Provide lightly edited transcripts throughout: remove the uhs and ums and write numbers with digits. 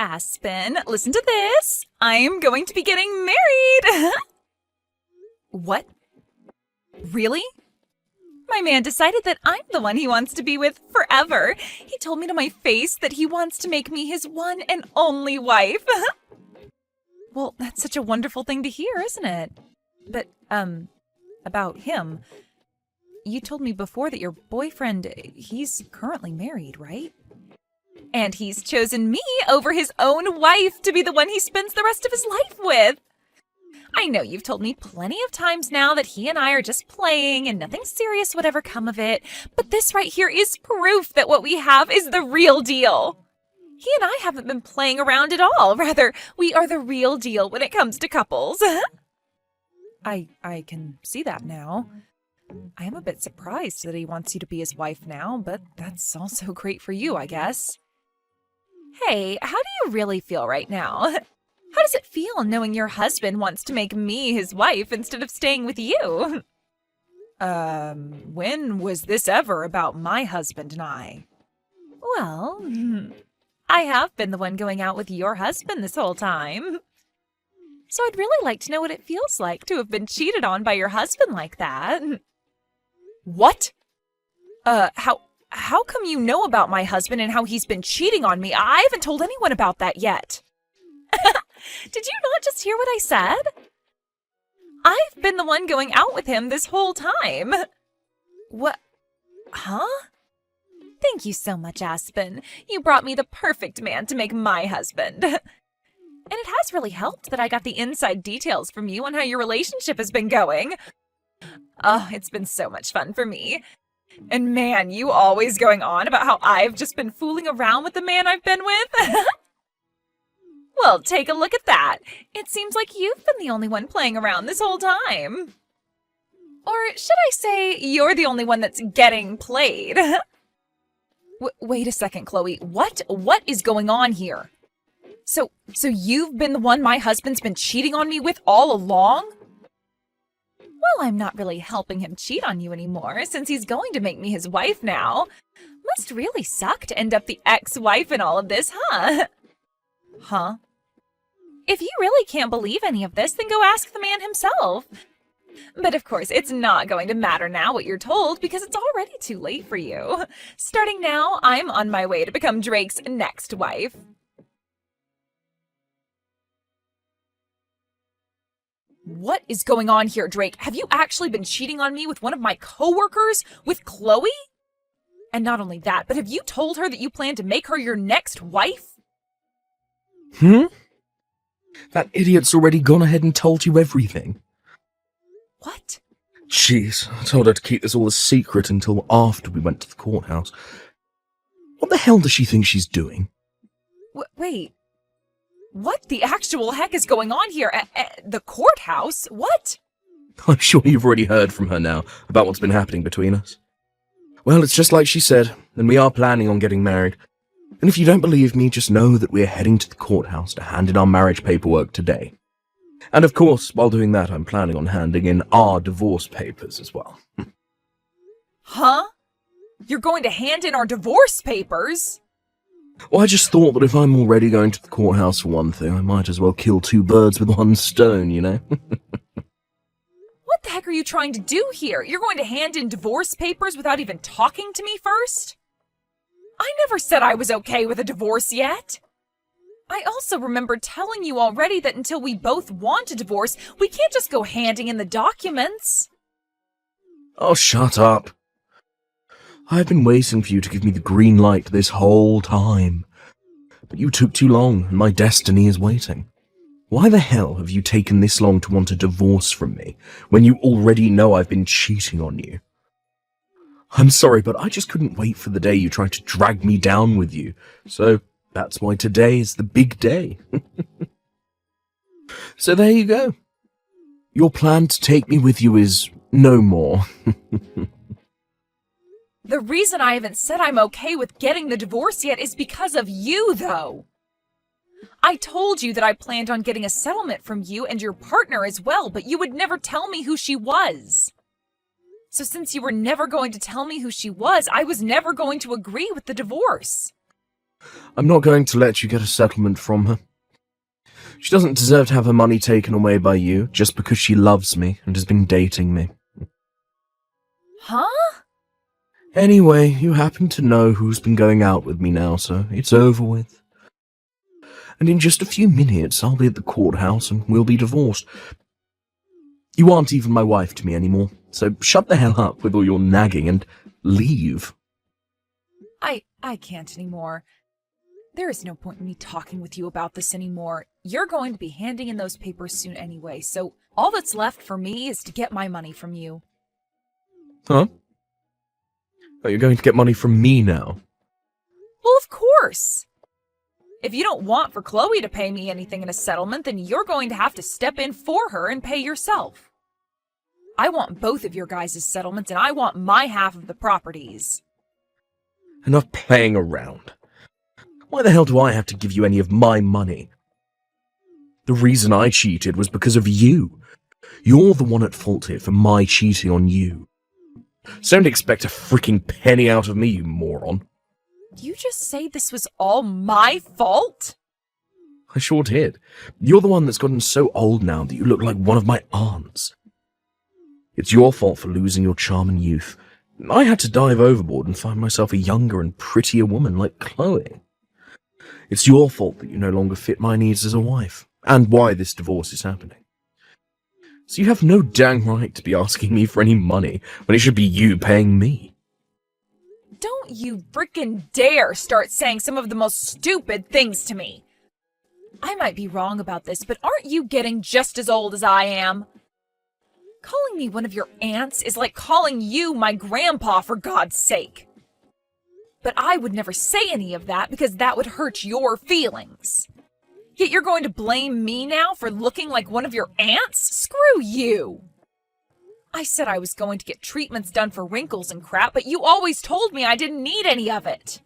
Aspen, listen to this. I'm going to be getting married. What? Really? My man decided that I'm the one he wants to be with forever. He told me to my face that he wants to make me his one and only wife. Well, that's such a wonderful thing to hear, isn't it? But, about him. You told me before that your boyfriend, he's currently married, right? And he's chosen me over his own wife to be the one he spends the rest of his life with. I know you've told me plenty of times now that he and I are just playing and nothing serious would ever come of it, but this right here is proof that what we have is the real deal. He and I haven't been playing around at all. Rather, we are the real deal when it comes to couples. I can see that now. I am a bit surprised that he wants you to be his wife now, but that's also great for you, I guess. Hey, how do you really feel right now? How does it feel knowing your husband wants to make me his wife instead of staying with you? When was this ever about my husband and I? Well, I have been the one going out with your husband this whole time. So I'd really like to know what it feels like to have been cheated on by your husband like that. What? How come you know about my husband and how he's been cheating on me? I haven't told anyone about that yet. Did you not just hear what I said? I've been the one going out with him this whole time. What? Huh? Thank you so much, Aspen. You brought me the perfect man to make my husband. And it has really helped that I got the inside details from you on how your relationship has been going. Oh, it's been so much fun for me. And man, you always going on about how I've just been fooling around with the man I've been with. Well, take a look at that. It seems like you've been the only one playing around this whole time. Or should I say, you're the only one that's getting played. Wait a second, Chloe. What is going on here? So you've been the one my husband's been cheating on me with all along? Well, I'm not really helping him cheat on you anymore, since he's going to make me his wife now. Must really suck to end up the ex-wife in all of this, huh? Huh? If you really can't believe any of this, then go ask the man himself. But of course, it's not going to matter now what you're told, because it's already too late for you. Starting now, I'm on my way to become Drake's next wife. What is going on here, Drake? Have you actually been cheating on me with one of my coworkers? With Chloe? And not only that, but have you told her that you plan to make her your next wife? That idiot's already gone ahead and told you everything. What? Jeez, I told her to keep this all a secret until after we went to the courthouse. What the hell does she think she's doing? Wait. What the actual heck is going on here? At the courthouse? What? I'm sure you've already heard from her now about what's been happening between us. Well, it's just like she said, and we are planning on getting married. And if you don't believe me, just know that we're heading to the courthouse to hand in our marriage paperwork today. And of course, while doing that, I'm planning on handing in our divorce papers as well. Huh? You're going to hand in our divorce papers? Well, I just thought that if I'm already going to the courthouse for one thing, I might as well kill two birds with one stone, you know? What the heck are you trying to do here? You're going to hand in divorce papers without even talking to me first? I never said I was okay with a divorce yet. I also remember telling you already that until we both want a divorce, we can't just go handing in the documents. Oh, shut up. I've been waiting for you to give me the green light this whole time. But you took too long, and my destiny is waiting. Why the hell have you taken this long to want a divorce from me, when you already know I've been cheating on you? I'm sorry, but I just couldn't wait for the day you tried to drag me down with you. So that's why today is the big day. So there you go. Your plan to take me with you is no more. The reason I haven't said I'm okay with getting the divorce yet is because of you, though. I told you that I planned on getting a settlement from you and your partner as well, but you would never tell me who she was. So since you were never going to tell me who she was, I was never going to agree with the divorce. I'm not going to let you get a settlement from her. She doesn't deserve to have her money taken away by you just because she loves me and has been dating me. Huh? Anyway, you happen to know who's been going out with me now, so it's over with. And in just a few minutes, I'll be at the courthouse and we'll be divorced. You aren't even my wife to me anymore, so shut the hell up with all your nagging and leave. I can't anymore. There is no point in me talking with you about this anymore. You're going to be handing in those papers soon anyway, so all that's left for me is to get my money from you. Huh? Oh, you're going to get money from me now? Well, of course! If you don't want for Chloe to pay me anything in a settlement, then you're going to have to step in for her and pay yourself. I want both of your guys' settlements, and I want my half of the properties. Enough playing around. Why the hell do I have to give you any of my money? The reason I cheated was because of you. You're the one at fault here for my cheating on you. So don't expect a freaking penny out of me, you moron. Did you just say this was all my fault? I sure did. You're the one that's gotten so old now that you look like one of my aunts. It's your fault for losing your charm and youth. I had to dive overboard and find myself a younger and prettier woman like Chloe. It's your fault that you no longer fit my needs as a wife, and why this divorce is happening. So you have no dang right to be asking me for any money when it should be you paying me. Don't you frickin' dare start saying some of the most stupid things to me. I might be wrong about this, but aren't you getting just as old as I am? Calling me one of your aunts is like calling you my grandpa, for God's sake. But I would never say any of that because that would hurt your feelings. Yet you're going to blame me now for looking like one of your aunts? Screw you! I said I was going to get treatments done for wrinkles and crap, but you always told me I didn't need any of it.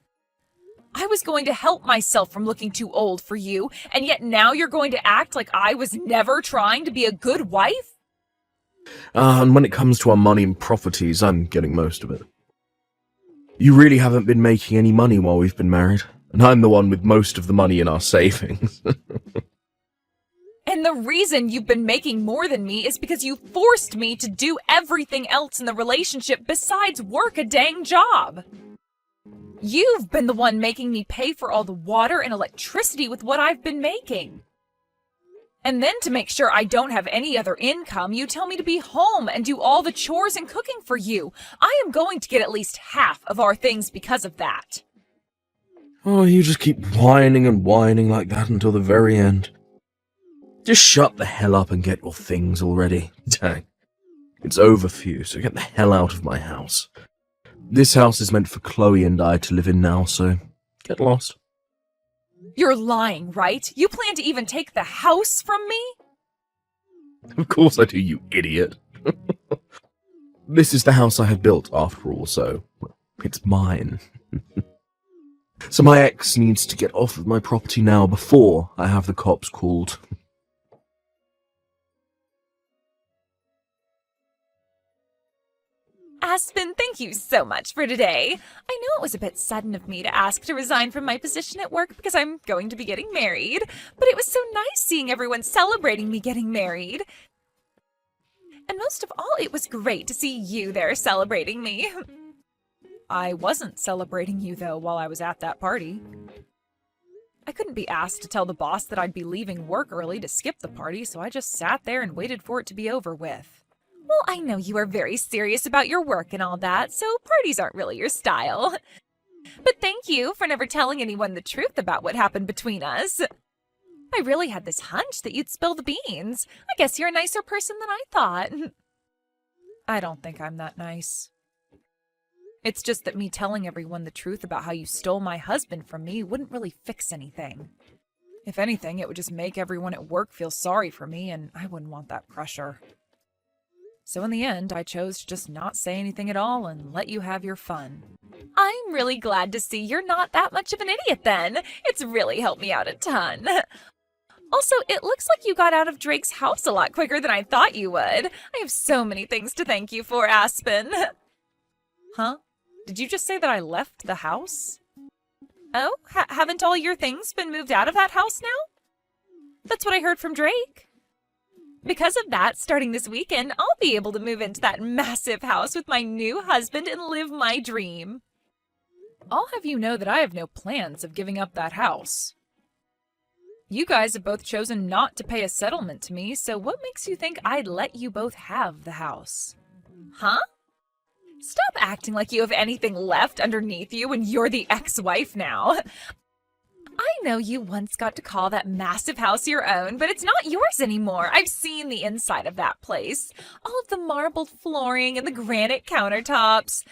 I was going to help myself from looking too old for you, and yet now you're going to act like I was never trying to be a good wife? And when it comes to our money and properties, I'm getting most of it. You really haven't been making any money while we've been married, and I'm the one with most of the money in our savings. And the reason you've been making more than me is because you forced me to do everything else in the relationship besides work a dang job. You've been the one making me pay for all the water and electricity with what I've been making. And then to make sure I don't have any other income, you tell me to be home and do all the chores and cooking for you. I am going to get at least half of our things because of that. Oh, you just keep whining and whining like that until the very end. Just shut the hell up and get your things already. Dang. It's over for you, so get the hell out of my house. This house is meant for Chloe and I to live in now, so get lost. You're lying, right? You plan to even take the house from me? Of course I do, you idiot. This is the house I have built, after all, so it's mine. So my ex needs to get off of my property now before I have the cops called. Aspen, thank you so much for today. I know it was a bit sudden of me to ask to resign from my position at work because I'm going to be getting married, but it was so nice seeing everyone celebrating me getting married. And most of all, it was great to see you there celebrating me. I wasn't celebrating you, though, while I was at that party. I couldn't be asked to tell the boss that I'd be leaving work early to skip the party, so I just sat there and waited for it to be over with. Well, I know you are very serious about your work and all that, so parties aren't really your style. But thank you for never telling anyone the truth about what happened between us. I really had this hunch that you'd spill the beans. I guess you're a nicer person than I thought. I don't think I'm that nice. It's just that me telling everyone the truth about how you stole my husband from me wouldn't really fix anything. If anything, it would just make everyone at work feel sorry for me, and I wouldn't want that pressure. So in the end, I chose to just not say anything at all and let you have your fun. I'm really glad to see you're not that much of an idiot then. It's really helped me out a ton. Also, it looks like you got out of Drake's house a lot quicker than I thought you would. I have so many things to thank you for, Aspen. Huh? Did you just say that I left the house? Oh, haven't all your things been moved out of that house now? That's what I heard from Drake. Because of that, starting this weekend, I'll be able to move into that massive house with my new husband and live my dream. I'll have you know that I have no plans of giving up that house. You guys have both chosen not to pay a settlement to me, so what makes you think I'd let you both have the house? Huh? Stop acting like you have anything left underneath you when you're the ex-wife now. I know you once got to call that massive house your own, but it's not yours anymore. I've seen the inside of that place. All of the marbled flooring and the granite countertops.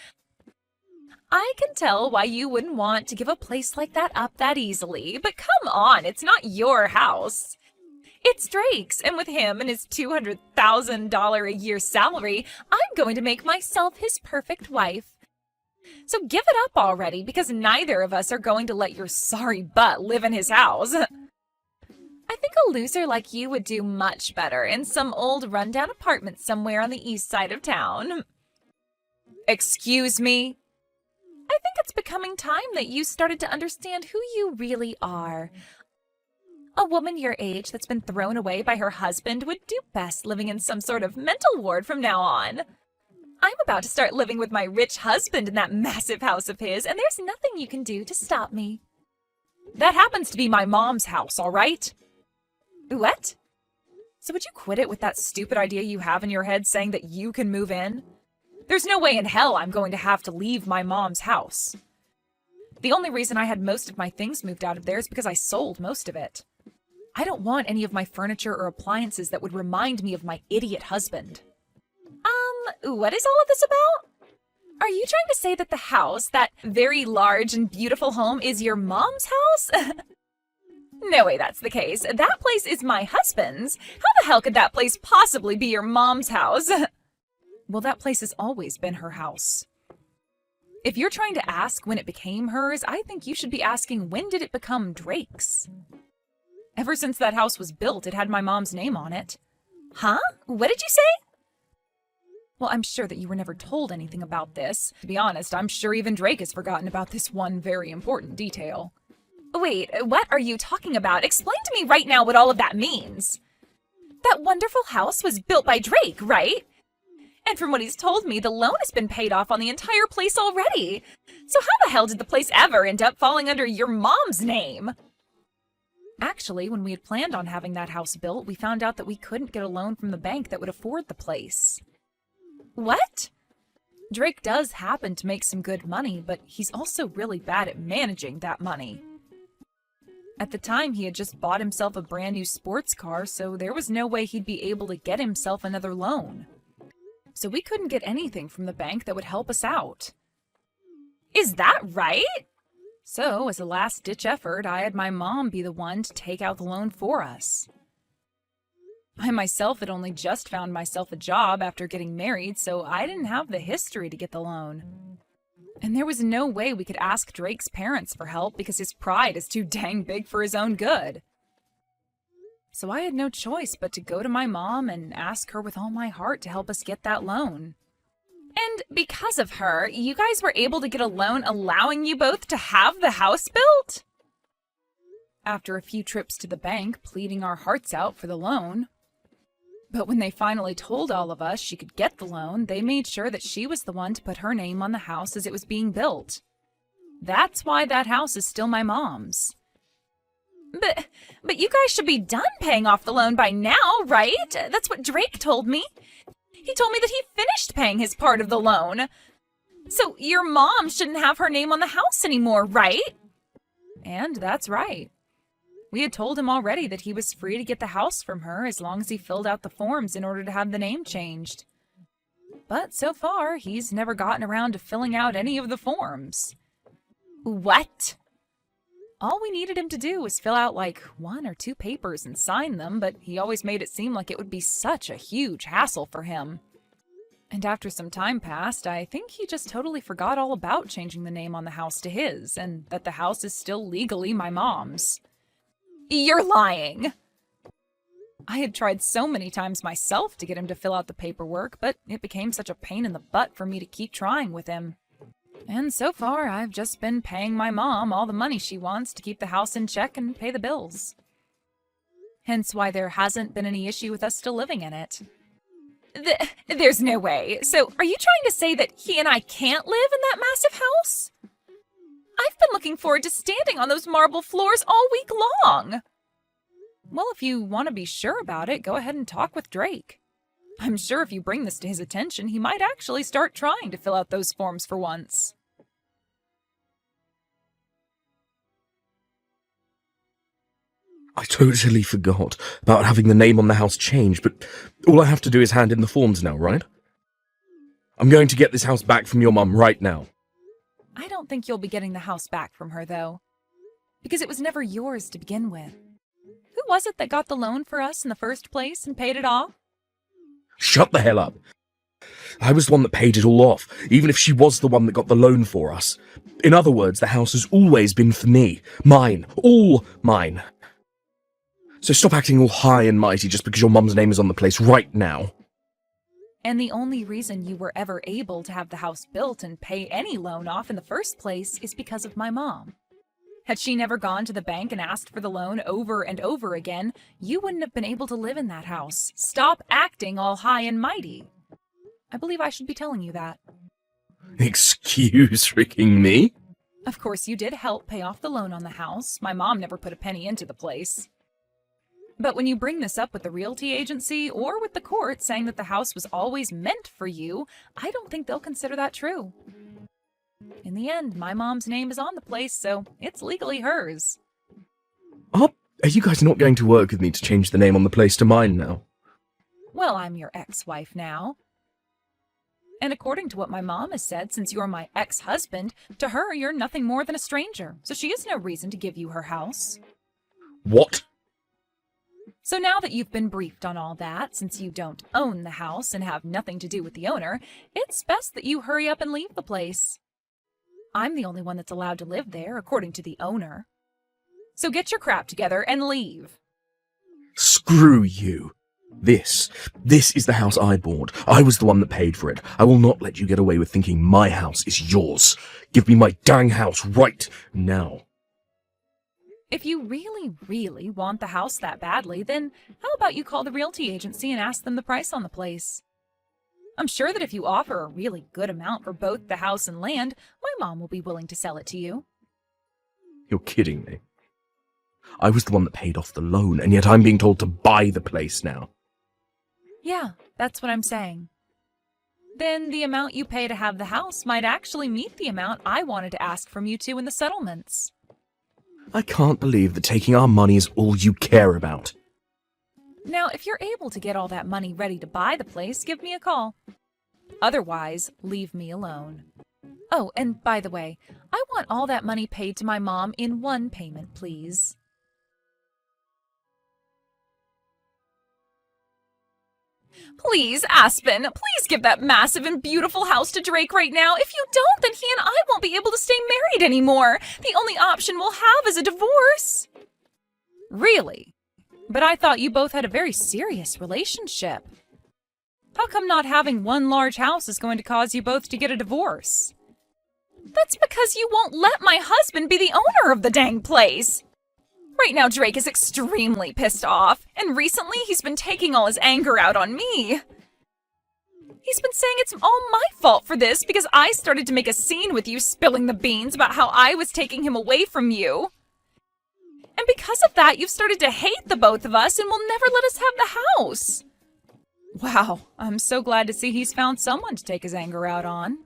I can tell why you wouldn't want to give a place like that up that easily, but come on, it's not your house. It's Drake's, and with him and his $200,000 a year salary, I'm going to make myself his perfect wife. So give it up already, because neither of us are going to let your sorry butt live in his house. I think a loser like you would do much better in some old rundown apartment somewhere on the east side of town. Excuse me? I think it's becoming time that you started to understand who you really are. A woman your age that's been thrown away by her husband would do best living in some sort of mental ward from now on. I'm about to start living with my rich husband in that massive house of his, and there's nothing you can do to stop me. That happens to be my mom's house, all right? What? So would you quit it with that stupid idea you have in your head saying that you can move in? There's no way in hell I'm going to have to leave my mom's house. The only reason I had most of my things moved out of there is because I sold most of it. I don't want any of my furniture or appliances that would remind me of my idiot husband. What is all of this about? Are you trying to say that the house, that very large and beautiful home, is your mom's house? No way that's the case. That place is my husband's. How the hell could that place possibly be your mom's house? Well, that place has always been her house. If you're trying to ask when it became hers, I think you should be asking when did it become Drake's? Ever since that house was built, it had my mom's name on it. Huh? What did you say? Well, I'm sure that you were never told anything about this. To be honest, I'm sure even Drake has forgotten about this one very important detail. Wait, what are you talking about? Explain to me right now what all of that means. That wonderful house was built by Drake, right? And from what he's told me, the loan has been paid off on the entire place already. So how the hell did the place ever end up falling under your mom's name? Actually, when we had planned on having that house built, we found out that we couldn't get a loan from the bank that would afford the place. What? Drake does happen to make some good money, but he's also really bad at managing that money. At the time, he had just bought himself a brand new sports car, so there was no way he'd be able to get himself another loan. So we couldn't get anything from the bank that would help us out. Is that right? So, as a last-ditch effort, I had my mom be the one to take out the loan for us. I myself had only just found myself a job after getting married, so I didn't have the history to get the loan. And there was no way we could ask Drake's parents for help because his pride is too dang big for his own good. So I had no choice but to go to my mom and ask her with all my heart to help us get that loan. And because of her, you guys were able to get a loan allowing you both to have the house built? After a few trips to the bank, pleading our hearts out for the loan. But when they finally told all of us she could get the loan, they made sure that she was the one to put her name on the house as it was being built. That's why that house is still my mom's. But you guys should be done paying off the loan by now, right? That's what Drake told me. He told me that he finished paying his part of the loan. So your mom shouldn't have her name on the house anymore, right? And that's right. We had told him already that he was free to get the house from her as long as he filled out the forms in order to have the name changed. But so far, he's never gotten around to filling out any of the forms. What? All we needed him to do was fill out like 1 or 2 papers and sign them, but he always made it seem like it would be such a huge hassle for him. And after some time passed, I think he just totally forgot all about changing the name on the house to his, and that the house is still legally my mom's. You're lying! I had tried so many times myself to get him to fill out the paperwork, but it became such a pain in the butt for me to keep trying with him. And so far, I've just been paying my mom all the money she wants to keep the house in check and pay the bills. Hence why there hasn't been any issue with us still living in it. There's no way. So, are you trying to say that he and I can't live in that massive house? I've been looking forward to standing on those marble floors all week long. Well, if you want to be sure about it, go ahead and talk with Drake. I'm sure if you bring this to his attention, he might actually start trying to fill out those forms for once. I totally forgot about having the name on the house changed, but all I have to do is hand in the forms now, right? I'm going to get this house back from your mum right now. I don't think you'll be getting the house back from her, though, because it was never yours to begin with. Who was it that got the loan for us in the first place and paid it off? Shut the hell up. I was the one that paid it all off, even if she was the one that got the loan for us. In other words, the house has always been for me. Mine. All mine. So stop acting all high and mighty just because your mum's name is on the place right now. And the only reason you were ever able to have the house built and pay any loan off in the first place is because of my mom. Had she never gone to the bank and asked for the loan over and over again, you wouldn't have been able to live in that house. Stop acting all high and mighty. I believe I should be telling you that. Excuse freaking me? Of course, you did help pay off the loan on the house. My mom never put a penny into the place. But when you bring this up with the realty agency or with the court saying that the house was always meant for you, I don't think they'll consider that true. In the end, my mom's name is on the place, so it's legally hers. Are you guys not going to work with me to change the name on the place to mine now? Well, I'm your ex-wife now. And according to what my mom has said, since you're my ex-husband, to her you're nothing more than a stranger, so she has no reason to give you her house. What? So now that you've been briefed on all that, since you don't own the house and have nothing to do with the owner, it's best that you hurry up and leave the place. I'm the only one that's allowed to live there, according to the owner. So get your crap together and leave. Screw you. This is the house I bought. I was the one that paid for it. I will not let you get away with thinking my house is yours. Give me my dang house right now. If you really, really want the house that badly, then how about you call the realty agency and ask them the price on the place? I'm sure that if you offer a really good amount for both the house and land, my mom will be willing to sell it to you. You're kidding me. I was the one that paid off the loan, and yet I'm being told to buy the place now. Yeah, that's what I'm saying. Then the amount you pay to have the house might actually meet the amount I wanted to ask from you two in the settlements. I can't believe that taking our money is all you care about. Now, if you're able to get all that money ready to buy the place, give me a call. Otherwise, leave me alone. Oh, and by the way, I want all that money paid to my mom in one payment, please. Please, Aspen, please give that massive and beautiful house to Drake right now. If you don't, then he and I won't be able to stay married anymore. The only option we'll have is a divorce. Really? But I thought you both had a very serious relationship. How come not having one large house is going to cause you both to get a divorce? That's because you won't let my husband be the owner of the dang place. Right now, Drake is extremely pissed off, and recently he's been taking all his anger out on me. He's been saying it's all my fault for this because I started to make a scene with you spilling the beans about how I was taking him away from you. And because of that, you've started to hate the both of us and will never let us have the house. Wow, I'm so glad to see he's found someone to take his anger out on.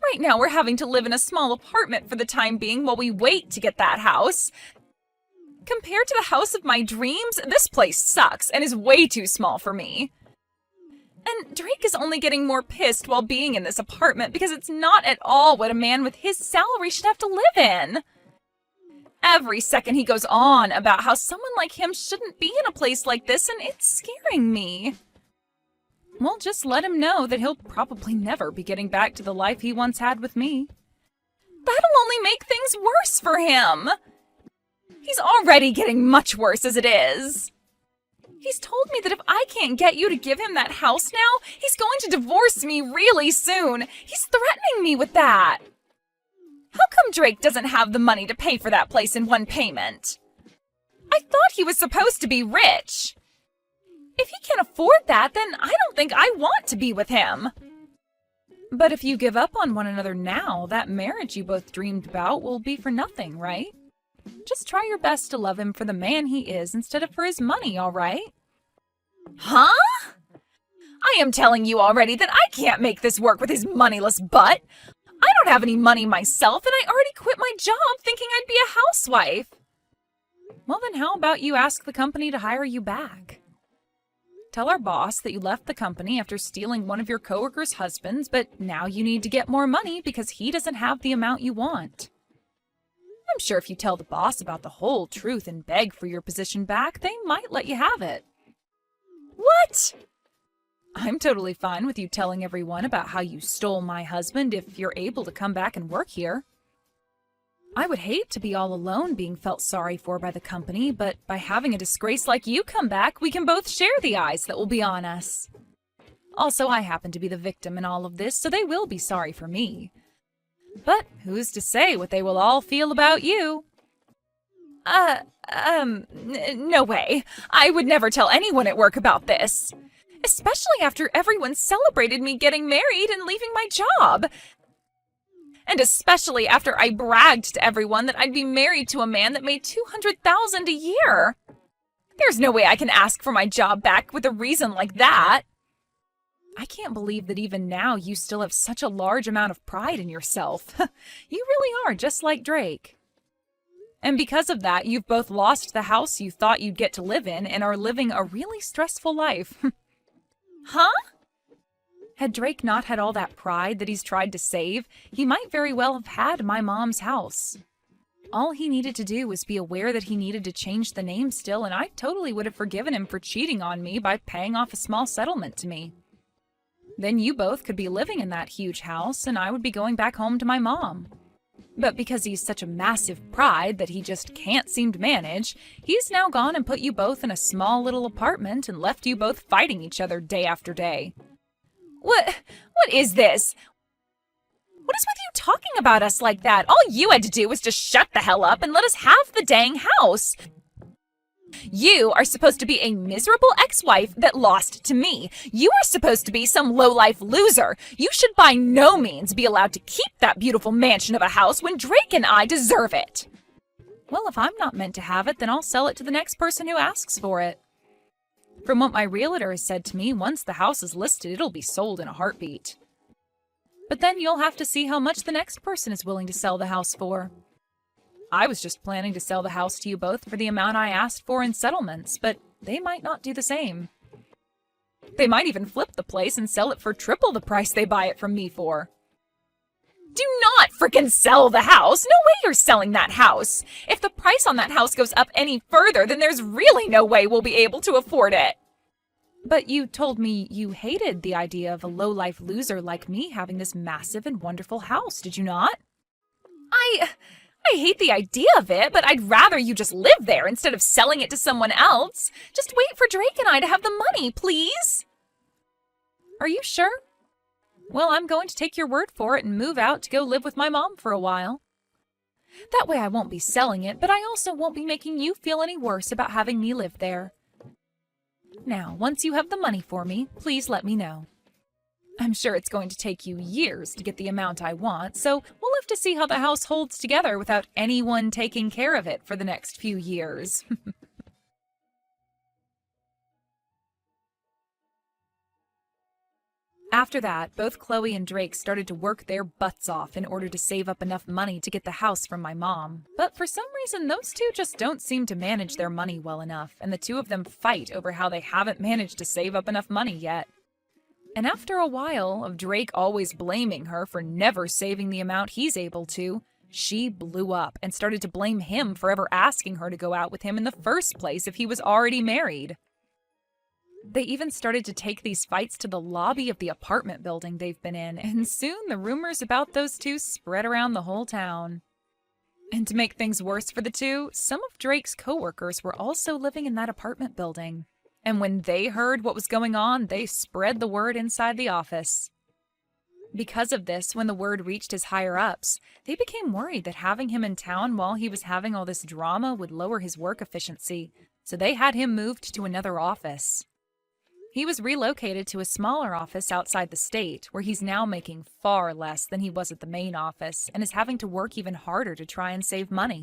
Right now, we're having to live in a small apartment for the time being while we wait to get that house. Compared to the house of my dreams, this place sucks and is way too small for me. And Drake is only getting more pissed while being in this apartment because it's not at all what a man with his salary should have to live in. Every second he goes on about how someone like him shouldn't be in a place like this, and it's scaring me. Well, just let him know that he'll probably never be getting back to the life he once had with me. That'll only make things worse for him. He's already getting much worse as it is. He's told me that if I can't get you to give him that house now, he's going to divorce me really soon. He's threatening me with that. How come Drake doesn't have the money to pay for that place in one payment? I thought he was supposed to be rich. If he can't afford that, then I don't think I want to be with him. But if you give up on one another now, that marriage you both dreamed about will be for nothing, right? Just try your best to love him for the man he is instead of for his money, all right? Huh? I am telling you already that I can't make this work with his moneyless butt. I don't have any money myself, and I already quit my job thinking I'd be a housewife. Well, then how about you ask the company to hire you back? Tell our boss that you left the company after stealing one of your coworkers' husbands, but now you need to get more money because he doesn't have the amount you want. I'm sure if you tell the boss about the whole truth and beg for your position back, they might let you have it. What? I'm totally fine with you telling everyone about how you stole my husband if you're able to come back and work here. I would hate to be all alone being felt sorry for by the company, but by having a disgrace like you come back, we can both share the eyes that will be on us. Also, I happen to be the victim in all of this, so they will be sorry for me. But who's to say what they will all feel about you? No way. I would never tell anyone at work about this. Especially after everyone celebrated me getting married and leaving my job. And especially after I bragged to everyone that I'd be married to a man that made $200,000 a year. There's no way I can ask for my job back with a reason like that. I can't believe that even now you still have such a large amount of pride in yourself. You really are just like Drake. And because of that, you've both lost the house you thought you'd get to live in and are living a really stressful life. Huh? Had Drake not had all that pride that he's tried to save, he might very well have had my mom's house. All he needed to do was be aware that he needed to change the name still, and I totally would have forgiven him for cheating on me by paying off a small settlement to me. Then you both could be living in that huge house, and I would be going back home to my mom. But because he's such a massive pride that he just can't seem to manage, he's now gone and put you both in a small little apartment and left you both fighting each other day after day. What is this? What is with you talking about us like that? All you had to do was just shut the hell up and let us have the dang house. You are supposed to be a miserable ex-wife that lost to me. You are supposed to be some low-life loser. You should by no means be allowed to keep that beautiful mansion of a house when Drake and I deserve it. Well, if I'm not meant to have it, then I'll sell it to the next person who asks for it. From what my realtor has said to me, once the house is listed, it'll be sold in a heartbeat. But then you'll have to see how much the next person is willing to sell the house for. I was just planning to sell the house to you both for the amount I asked for in settlements, but they might not do the same. They might even flip the place and sell it for triple the price they buy it from me for. Do not frickin' sell the house! No way you're selling that house! If the price on that house goes up any further, then there's really no way we'll be able to afford it. But you told me you hated the idea of a low-life loser like me having this massive and wonderful house, did you not? I hate the idea of it, but I'd rather you just live there instead of selling it to someone else. Just wait for Drake and I to have the money, please. Are you sure? Well, I'm going to take your word for it and move out to go live with my mom for a while. That way I won't be selling it, but I also won't be making you feel any worse about having me live there. Now, once you have the money for me, please let me know. I'm sure it's going to take you years to get the amount I want, so we'll have to see how the house holds together without anyone taking care of it for the next few years. After that, both Chloe and Drake started to work their butts off in order to save up enough money to get the house from my mom. But for some reason, those two just don't seem to manage their money well enough, and the two of them fight over how they haven't managed to save up enough money yet. And after a while of Drake always blaming her for never saving the amount he's able to, she blew up and started to blame him for ever asking her to go out with him in the first place if he was already married. They even started to take these fights to the lobby of the apartment building they've been in, and soon the rumors about those two spread around the whole town. And to make things worse for the two, some of Drake's coworkers were also living in that apartment building. And when they heard what was going on, they spread the word inside the office. Because of this, when the word reached his higher-ups, they became worried that having him in town while he was having all this drama would lower his work efficiency, so they had him moved to another office. He was relocated to a smaller office outside the state, where he's now making far less than he was at the main office and is having to work even harder to try and save money.